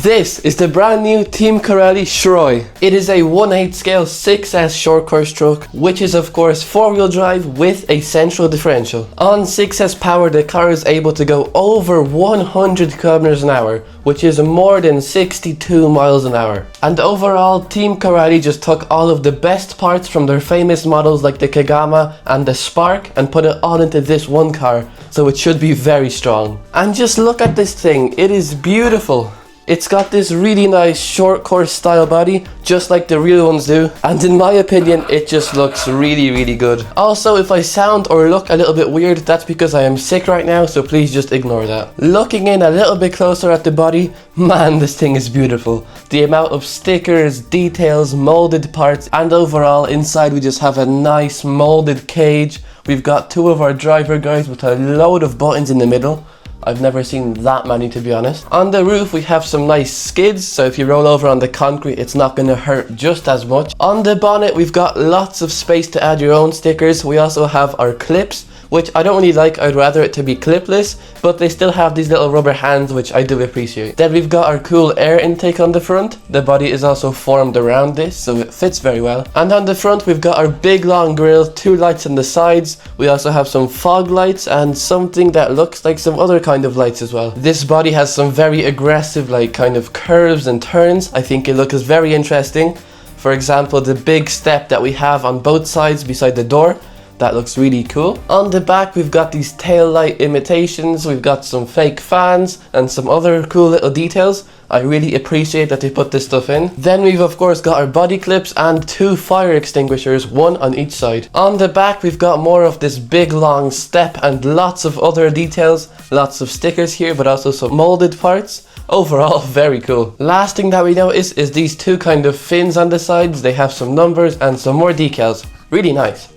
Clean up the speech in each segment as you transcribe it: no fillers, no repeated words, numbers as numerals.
This is the brand new Team Corally Shiroi. It is a 1/8 scale 6S short course truck, which is of course 4-wheel drive with a central differential. On 6S power, the car is able to go over 100 kilometers an hour, which is more than 62 miles an hour. And overall, Team Corally just took all of the best parts from their famous models like the Kagama and the Spark and put it all into this one car, so it should be very strong. And just look at this thing, it is beautiful. It's got this really nice short course style body, just like the real ones do, and in my opinion it just looks really good. Also, if I sound or look a little bit weird, that's because I am sick right now, so please just ignore that. Looking in a little bit closer at the body, man, this thing is beautiful. The amount of stickers, details, molded parts, and overall inside we just have a nice molded cage. We've got two of our driver guides with a load of buttons in the middle. I've never seen that many, to be honest. On the roof we have some nice skids, so if you roll over on the concrete it's not going to hurt just as much. On the bonnet we've got lots of space to add your own stickers. We also have our clips, which I don't really like. I'd rather it to be clipless, but they still have these little rubber hands, which I do appreciate. Then we've got our cool air intake on the front. The body is also formed around this, so it fits very well. And on the front we've got our big long grille, 2 lights on the sides. We also have some fog lights and something that looks like some other kind of lights as well. This body has some very aggressive like kind of curves and turns. I think it looks very interesting. For example, the big step that we have on both sides beside the door. That looks really cool. On the back we've got these tail light imitations, we've got some fake fans and some other cool little details. I really appreciate that they put this stuff in. Then we've of course got our body clips and 2 fire extinguishers, 1 on each side. On the back we've got more of this big long step and lots of other details, lots of stickers here, but also some molded parts. Overall, very cool. Last thing that we notice is these 2 kind of fins on the sides. They have some numbers and some more decals. Really nice.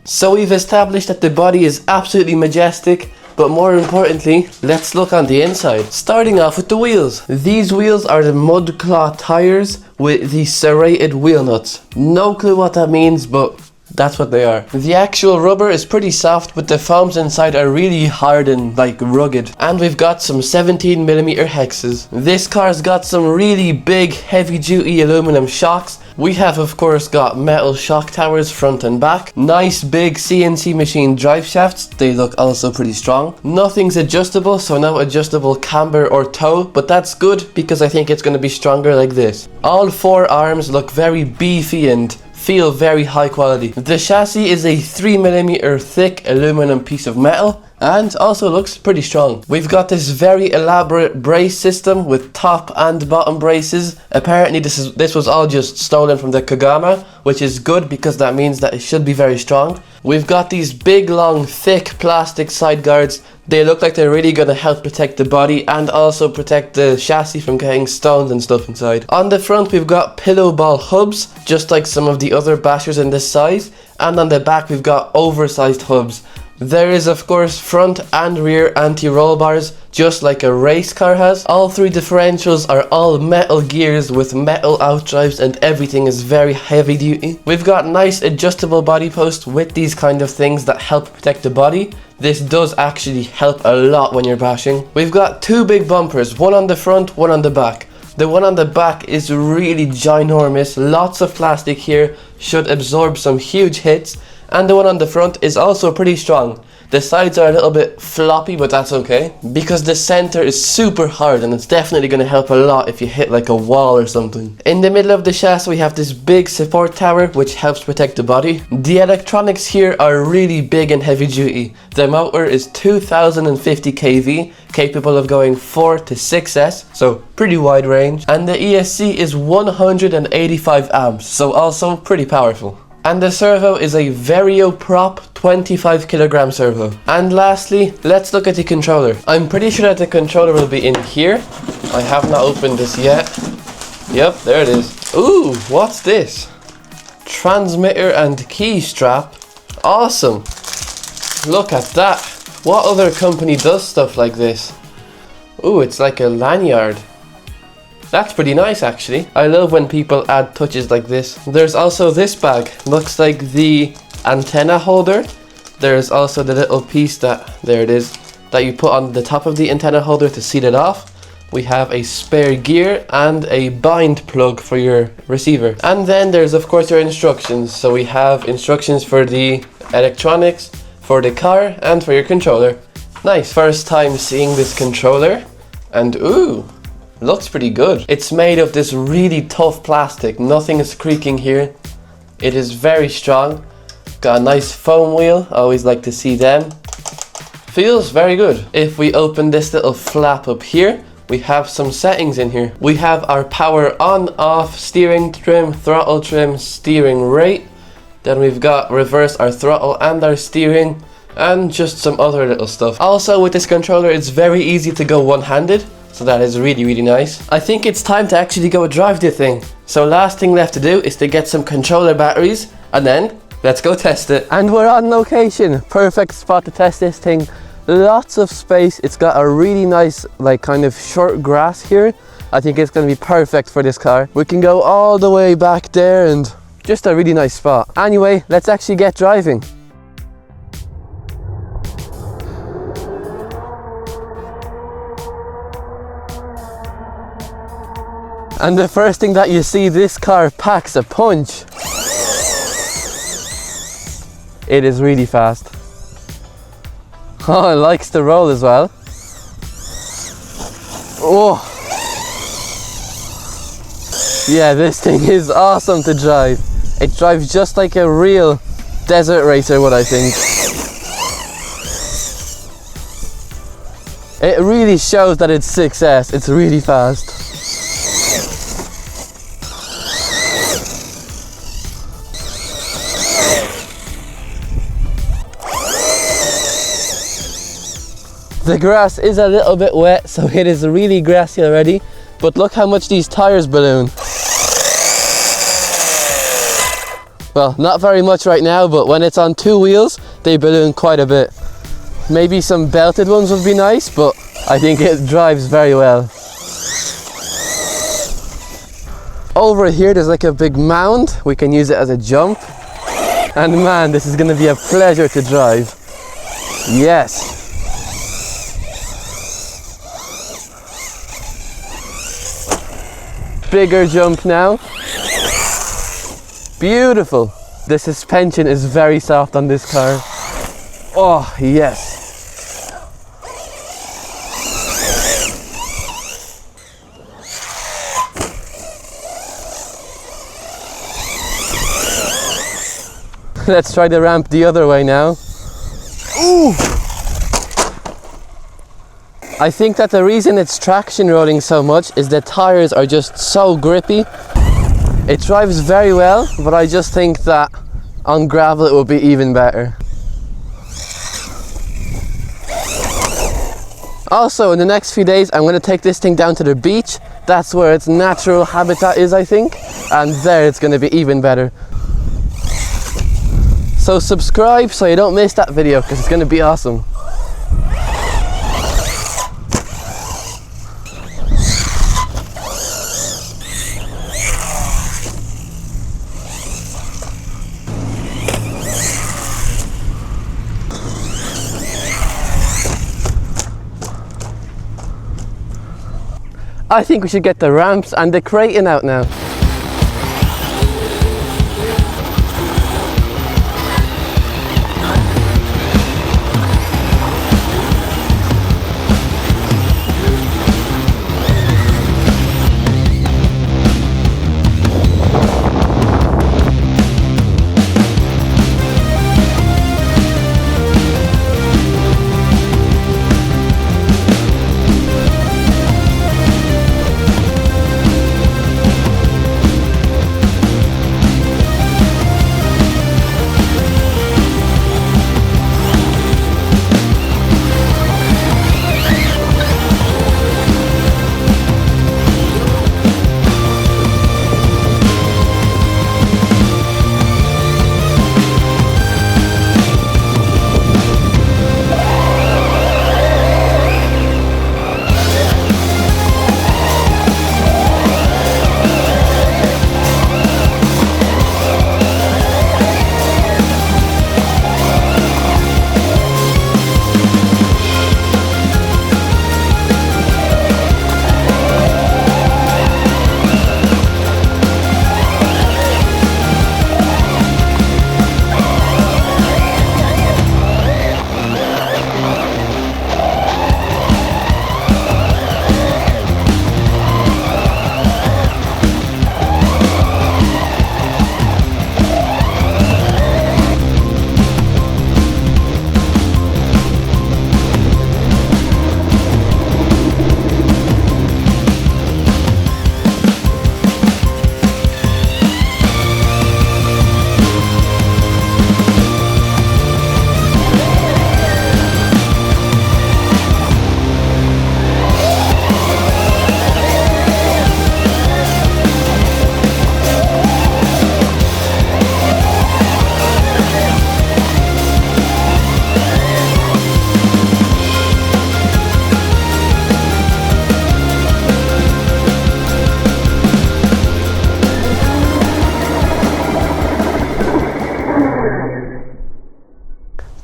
So we've established that the body is absolutely majestic, but more importantly, let's look on the inside. Starting off with the wheels. These wheels are the mudclaw tires with the serrated wheel nuts. No clue what that means, but that's what they are. The actual rubber is pretty soft, but the foams inside are really hard and like rugged. And we've got some 17mm hexes. This car's got some really big heavy duty aluminum shocks. We have of course got metal shock towers front and back. Nice big CNC machine drive shafts. They look also pretty strong. Nothing's adjustable, so no adjustable camber or toe, but that's good because I think it's going to be stronger like this. All 4 arms look very beefy and feel very high quality. The chassis is a 3mm thick aluminum piece of metal and also looks pretty strong. We've got this very elaborate brace system with top and bottom braces. Apparently this was all just stolen from the Kagama, which is good because that means that it should be very strong. We've got these big long thick plastic side guards. They look like they're really going to help protect the body and also protect the chassis from getting stones and stuff inside. On the front we've got pillow ball hubs, just like some of the other bashers in this size, and on the back we've got oversized hubs. There is of course front and rear anti-roll bars, just like a race car has. All 3 differentials are all metal gears with metal outdrives and everything is very heavy duty. We've got nice adjustable body posts with these kind of things that help protect the body. This does actually help a lot when you're bashing. We've got 2 big bumpers, 1 on the front, 1 on the back. The one on the back is really ginormous, lots of plastic here, should absorb some huge hits. And the one on the front is also pretty strong. The sides are a little bit floppy, but that's okay, because the center is super hard and it's definitely going to help a lot if you hit like a wall or something. In the middle of the chassis we have this big support tower which helps protect the body. The electronics here are really big and heavy duty. The motor is 2050 kV, capable of going 4 to 6S, so pretty wide range. And the ESC is 185 amps, so also pretty powerful. And the servo is a Vario Prop 25 kilogram servo. And lastly, let's look at the controller. I'm pretty sure that the controller will be in here. I have not opened this yet. Yep, there it is. Ooh, what's this? Transmitter and key strap. Awesome. Look at that. What other company does stuff like this? Ooh, it's like a lanyard. That's pretty nice actually. I love when people add touches like this. There's also this bag. Looks like the antenna holder. There's also the little piece that, there it is, that you put on the top of the antenna holder to seal it off. we have a spare gear and a bind plug for your receiver. And then there's of course your instructions. So we have instructions for the electronics, for the car, and for your controller. Nice, first time seeing this controller, and ooh, looks pretty good. It's made of this really tough plastic, nothing is creaking here. It is very strong. Got a nice foam wheel, I always like to see them. Feels very good. If we open this little flap up here, we have some settings in here. We have our power on, off, steering trim, throttle trim, steering rate. Then we've got reverse our throttle and our steering, and just some other little stuff. Also with this controller, it's very easy to go one-handed, so that is really, really nice. I think it's time to actually go drive the thing. So last thing left to do is to get some controller batteries, and then let's go test it. And we're on location. Perfect spot to test this thing. Lots of space. It's got a really nice, like, kind of short grass here. I think it's going to be perfect for this car. We can go all the way back there, and just a really nice spot. Anyway, let's actually get driving. And the first thing that you see, this car packs a punch. It is really fast. Oh, it likes to roll as well. Oh. Yeah, this thing is awesome to drive. It drives just like a real desert racer would, I think. It really shows that it's 6S. It's really fast. The grass is a little bit wet, so it is really grassy already, but look how much these tires balloon. Well, not very much right now, but when it's on two wheels, they balloon quite a bit. Maybe some belted ones would be nice, but I think it drives very well. Over here, there's like a big mound. We can use it as a jump. And man, this is gonna be a pleasure to drive. Yes. Bigger jump now. Beautiful. The suspension is very soft on this car. Oh, yes. Let's try the ramp the other way now. Ooh! I think that the reason it's traction rolling so much is the tires are just so grippy. It drives very well, but I just think that on gravel it will be even better. Also, in the next few days, I'm going to take this thing down to the beach. That's where its natural habitat is, I think. And there it's going to be even better. So subscribe so you don't miss that video, because it's going to be awesome. I think we should get the ramps and the crating out now.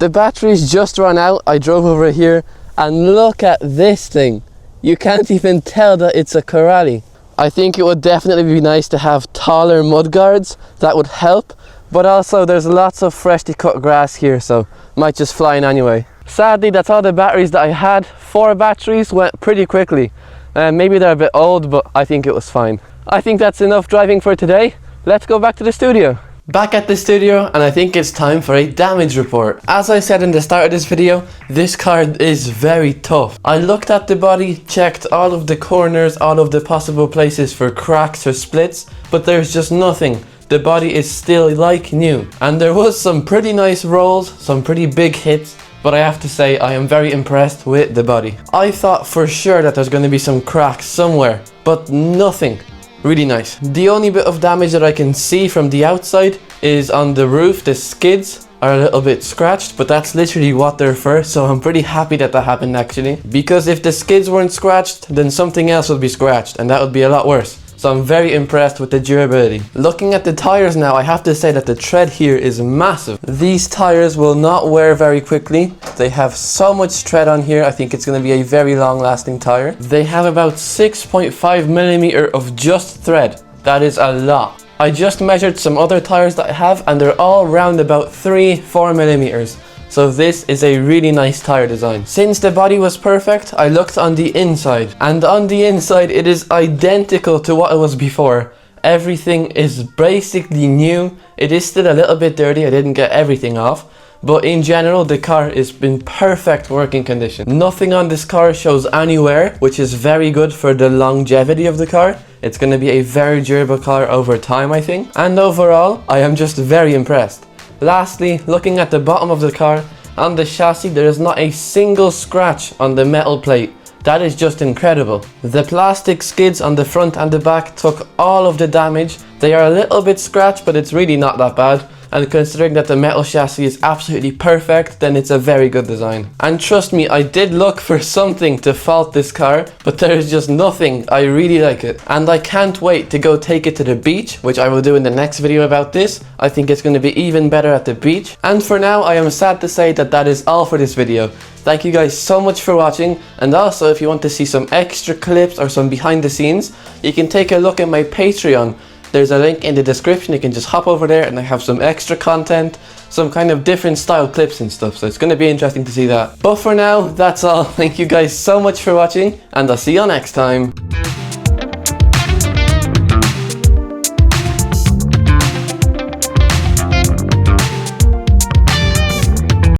the batteries just ran out, I drove over here and look at this thing. You can't even tell that it's a Corally. I think it would definitely be nice to have taller mud guards. That would help, but also there's lots of freshly cut grass here, so might just fly in anyway. Sadly, that's all the batteries that I had. 4 batteries went pretty quickly. Maybe they're a bit old, but I think it was fine. I think that's enough driving for today. Let's go back to the studio. Back at the studio, and I think it's time for a damage report. As I said in the start of this video, this car is very tough. I looked at the body, checked all of the corners, all of the possible places for cracks or splits, but there's just nothing. The body is still like new. And there was some pretty nice rolls, some pretty big hits, but I have to say I am very impressed with the body. I thought for sure that there's going to be some cracks somewhere, but nothing. Really nice. The only bit of damage that I can see from the outside is on the roof. The skids are a little bit scratched, but that's literally what they're for, so I'm pretty happy that that happened actually. Because if the skids weren't scratched, then something else would be scratched, and that would be a lot worse. So I'm very impressed with the durability. Looking at the tires now, I have to say that the tread here is massive. These tires will not wear very quickly. They have so much tread on here. I think it's going to be a very long lasting tire. They have about 6.5 millimeter of just thread. That is a lot. I just measured some other tires that I have, and they're all round about 3-4 millimeters. So this is a really nice tire design. Since the body was perfect, I looked on the inside, and on the inside it is identical to what it was before. Everything is basically new. It is still a little bit dirty, I didn't get everything off, but in general the car is in perfect working condition. Nothing on this car shows any wear, which is very good for the longevity of the car. It's going to be a very durable car over time, I think, and overall I am just very impressed. Lastly, looking at the bottom of the car, on the chassis there is not a single scratch on the metal plate. That is just incredible. The plastic skids on the front and the back took all of the damage. They are a little bit scratched, but it's really not that bad. And considering that the metal chassis is absolutely perfect, then it's a very good design. And trust me, I did look for something to fault this car, but there is just nothing. I really like it. And I can't wait to go take it to the beach, which I will do in the next video about this. I think it's going to be even better at the beach. And for now, I am sad to say that that is all for this video. Thank you guys so much for watching, and also if you want to see some extra clips or some behind the scenes, you can take a look at my Patreon. There's a link in the description. You can just hop over there and I have some extra content, some kind of different style clips and stuff, so it's going to be interesting to see that. But for now, that's all. Thank you guys so much for watching, and I'll see you all next time.